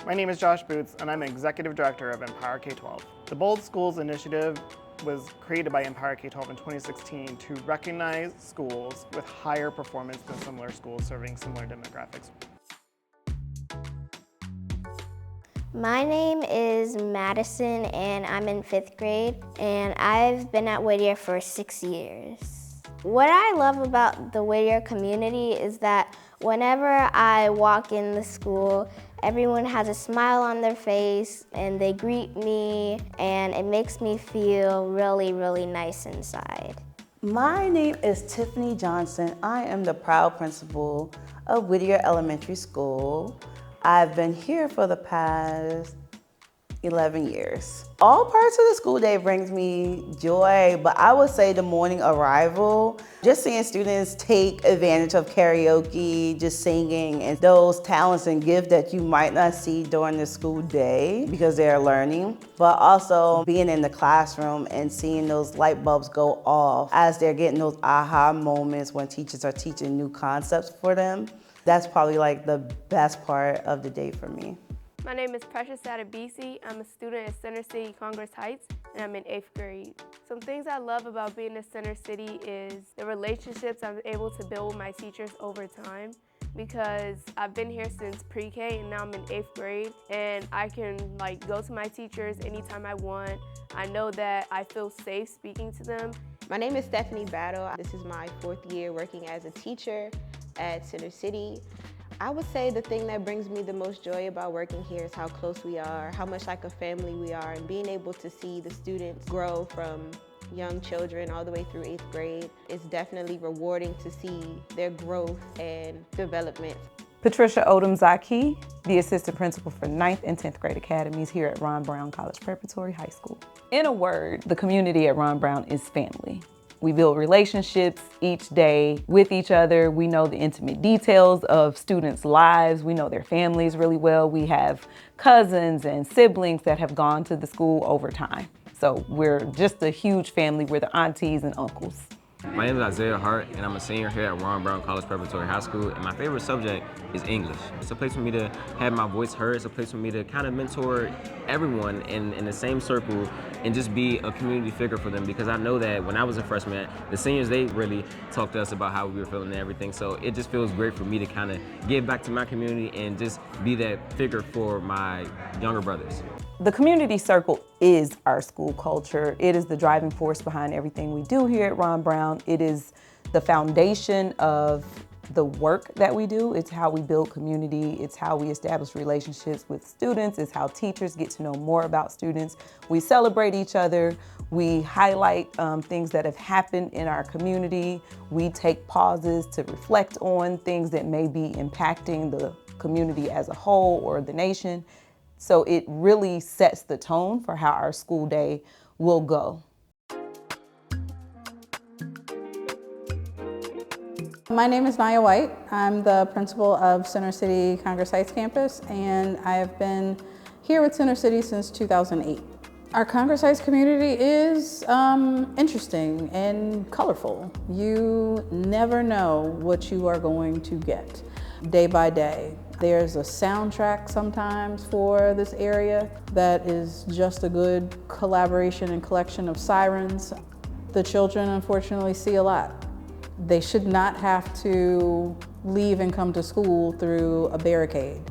My name is Josh Boots, and I'm Executive Director of Empower K-12. The Bold Schools initiative was created by Empower K-12 in 2016 to recognize schools with higher performance than similar schools serving similar demographics. My name is Madison and I'm in 5th grade, and I've been at Whittier for 6 years. What I love about the Whittier community is that whenever I walk in the school, everyone has a smile on their face and they greet me, and it makes me feel really, really nice inside. My name is Tiffany Johnson. I am the proud principal of Whittier Elementary School. I've been here for the past 11 years. All parts of the school day brings me joy, but I would say the morning arrival, just seeing students take advantage of karaoke, just singing, and those talents and gifts that you might not see during the school day because they're learning, but also being in the classroom and seeing those light bulbs go off as they're getting those aha moments when teachers are teaching new concepts for them. That's probably like the best part of the day for me. My name is Precious Adebisi. I'm a student at Center City Congress Heights, and I'm in 8th grade. Some things I love about being at Center City is the relationships I'm able to build with my teachers over time, because I've been here since pre-K and now I'm in 8th grade, and I can go to my teachers anytime I want. I know that I feel safe speaking to them. My name is Stephanie Battle. This is my 4th year working as a teacher at Center City. I would say the thing that brings me the most joy about working here is how close we are, how much like a family we are, and being able to see the students grow from young children all the way through 8th grade. It's definitely rewarding to see their growth and development. Patricia Odom-Zaki, the assistant principal for 9th and 10th grade academies here at Ron Brown College Preparatory High School. In a word, the community at Ron Brown is family. We build relationships each day with each other. We know the intimate details of students' lives. We know their families really well. We have cousins and siblings that have gone to the school over time. So we're just a huge family. We're the aunties and uncles. My name is Isaiah Hart, and I'm a senior here at Ron Brown College Preparatory High School, and my favorite subject is English. It's a place for me to have my voice heard. It's a place for me to kind of mentor everyone in the same circle and just be a community figure for them, because I know that when I was a freshman, the seniors, they really talked to us about how we were feeling and everything, so it just feels great for me to kind of give back to my community and just be that figure for my younger brothers. The community circle is our school culture. It is the driving force behind everything we do here at Ron Brown. It is the foundation of the work that we do. It's how we build community. It's how we establish relationships with students. It's how teachers get to know more about students. We celebrate each other. We highlight things that have happened in our community. We take pauses to reflect on things that may be impacting the community as a whole or the nation. So it really sets the tone for how our school day will go. My name is Nia White. I'm the principal of Center City Congress Heights campus, and I have been here with Center City since 2008. Our Congress Heights community is interesting and colorful. You never know what you are going to get day by day. There's a soundtrack sometimes for this area that is just a good collaboration and collection of sirens. The children unfortunately see a lot. They should not have to leave and come to school through a barricade.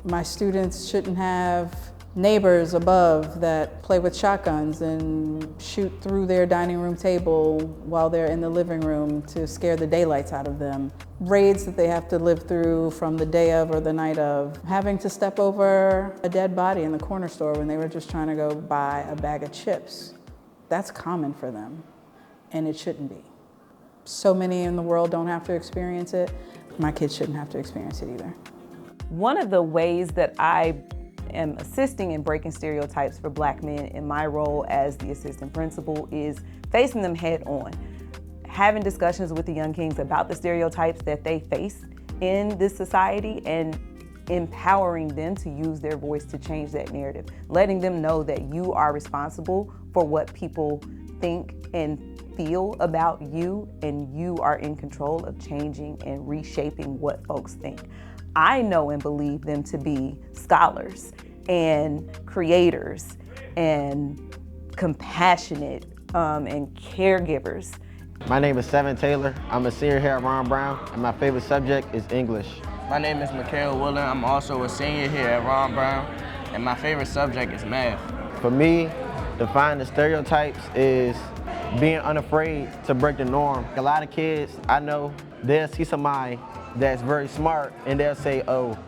My students shouldn't have neighbors above that play with shotguns and shoot through their dining room table while they're in the living room to scare the daylights out of them. Raids that they have to live through from the day of or the night of. Having to step over a dead body in the corner store when they were just trying to go buy a bag of chips. That's common for them, and it shouldn't be. So many in the world don't have to experience it. My kids shouldn't have to experience it either. One of the ways that I am assisting in breaking stereotypes for Black men in my role as the assistant principal is facing them head on. Having discussions with the young kings about the stereotypes that they face in this society and empowering them to use their voice to change that narrative. Letting them know that you are responsible for what people think and feel about you, and you are in control of changing and reshaping what folks think. I know and believe them to be scholars and creators and compassionate and caregivers. My name is Seven Taylor. I'm a senior here at Ron Brown, and my favorite subject is English. My name is Mikhail Woolen. I'm also a senior here at Ron Brown, and my favorite subject is math. For me, defining the stereotypes is being unafraid to break the norm. A lot of kids I know, they'll see somebody that's very smart and they'll say, oh,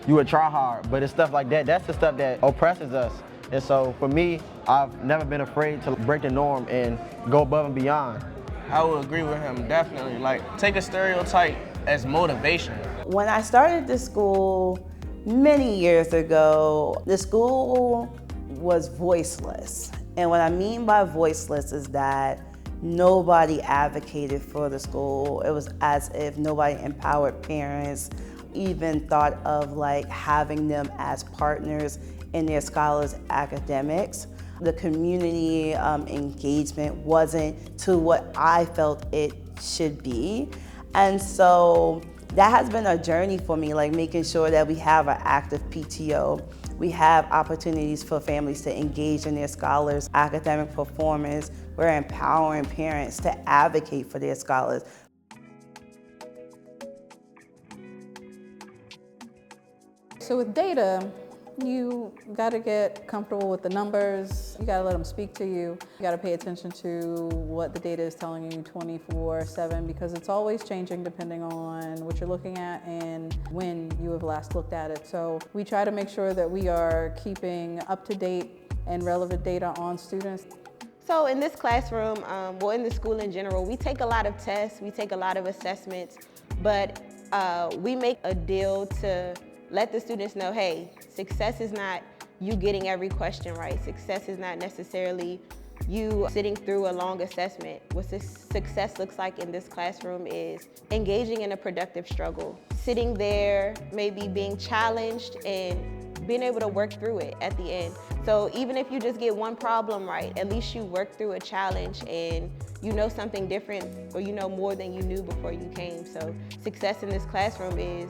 you a try hard, but it's stuff like that. That's the stuff that oppresses us. And so for me, I've never been afraid to break the norm and go above and beyond. I would agree with him, definitely. Like, take a stereotype as motivation. When I started this school many years ago, the school was voiceless. And what I mean by voiceless is that nobody advocated for the school. It was as if nobody empowered parents, even thought of like having them as partners in their scholars' academics. The community engagement wasn't to what I felt it should be. And so that has been a journey for me, like making sure that we have an active PTO. We have opportunities for families to engage in their scholars' academic performance. We're empowering parents to advocate for their scholars. So with data, you gotta get comfortable with the numbers. You gotta let them speak to you. You gotta pay attention to what the data is telling you 24/7 because it's always changing depending on what you're looking at and when you have last looked at it. So we try to make sure that we are keeping up-to-date and relevant data on students. So in this classroom, well, in the school in general, we take a lot of tests, we take a lot of assessments, but we make a deal to let the students know, hey, success is not you getting every question right. Success is not necessarily you sitting through a long assessment. What success looks like in this classroom is engaging in a productive struggle, sitting there, maybe being challenged and being able to work through it at the end. So even if you just get one problem right, at least you work through a challenge and you know something different or you know more than you knew before you came. So success in this classroom is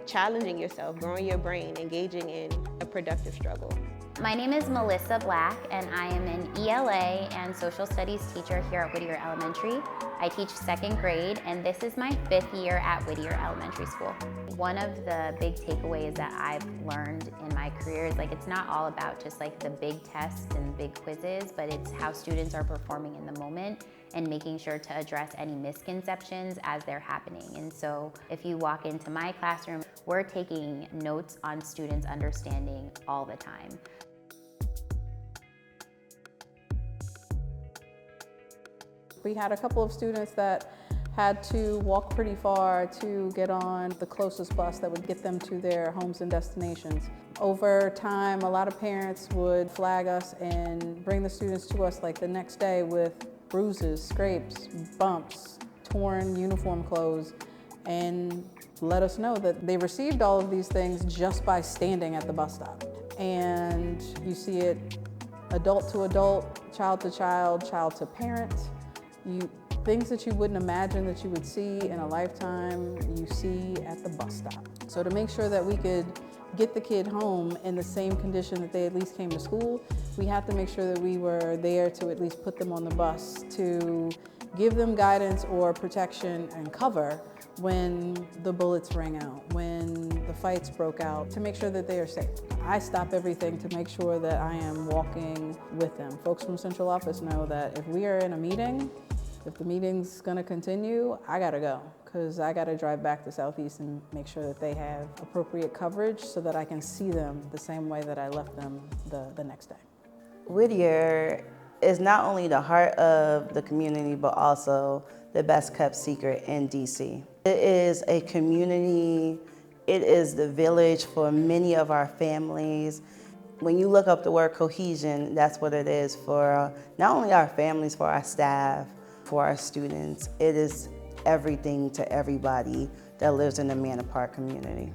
challenging yourself, growing your brain, engaging in a productive struggle. My name is Melissa Black, and I am an ELA and social studies teacher here at Whittier Elementary. I teach 2nd grade, and this is my 5th year at Whittier Elementary School. One of the big takeaways that I've learned in my career is like it's not all about just like the big tests and big quizzes, but it's how students are performing in the moment and making sure to address any misconceptions as they're happening. And so if you walk into my classroom, we're taking notes on students' understanding all the time. We had a couple of students that had to walk pretty far to get on the closest bus that would get them to their homes and destinations. Over time, a lot of parents would flag us and bring the students to us like the next day with bruises, scrapes, bumps, torn uniform clothes, and let us know that they received all of these things just by standing at the bus stop. And you see it adult to adult, child to child, child to parent. Things that you wouldn't imagine that you would see in a lifetime, you see at the bus stop. So to make sure that we could get the kid home in the same condition that they at least came to school, we had to make sure that we were there to at least put them on the bus, to give them guidance or protection and cover when the bullets rang out, when the fights broke out, to make sure that they are safe. I stop everything to make sure that I am walking with them. Folks from central office know that if we are in a meeting, if the meeting's gonna continue, I gotta go, because I gotta drive back to Southeast and make sure that they have appropriate coverage so that I can see them the same way that I left them the next day. Whittier is not only the heart of the community, but also the best kept secret in DC. It is a community, it is the village for many of our families. When you look up the word cohesion, that's what it is for not only our families, for our staff, for our students. It is everything to everybody that lives in the Manor Park community.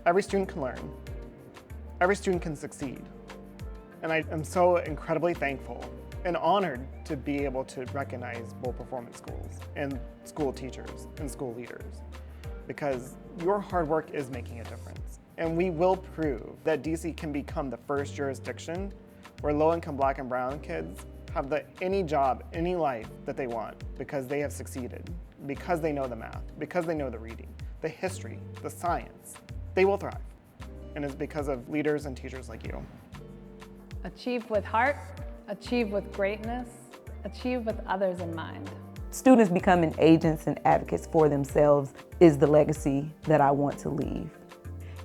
Every student can learn. Every student can succeed. And I am so incredibly thankful and honored to be able to recognize both performance schools and school teachers and school leaders. because your hard work is making a difference. And we will prove that DC can become the first jurisdiction where low-income Black and brown kids have any job, any life that they want because they have succeeded, because they know the math, because they know the reading, the history, the science. They will thrive. And it's because of leaders and teachers like you. Achieve with heart, achieve with greatness, achieve with others in mind. Students becoming agents and advocates for themselves is the legacy that I want to leave.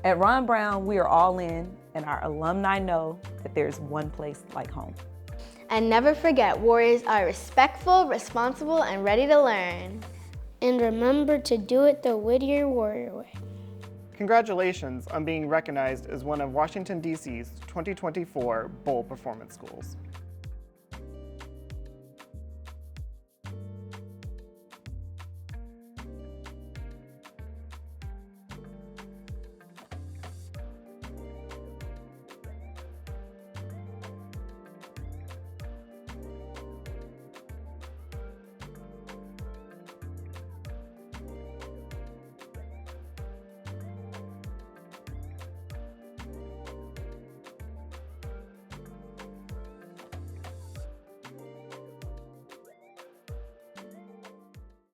At Ron Brown, we are all in, and our alumni know that there's one place like home. And never forget, Warriors are respectful, responsible, and ready to learn. And remember to do it the Whittier Warrior way. Congratulations on being recognized as one of Washington, D.C.'s 2024 Bold Performance Schools.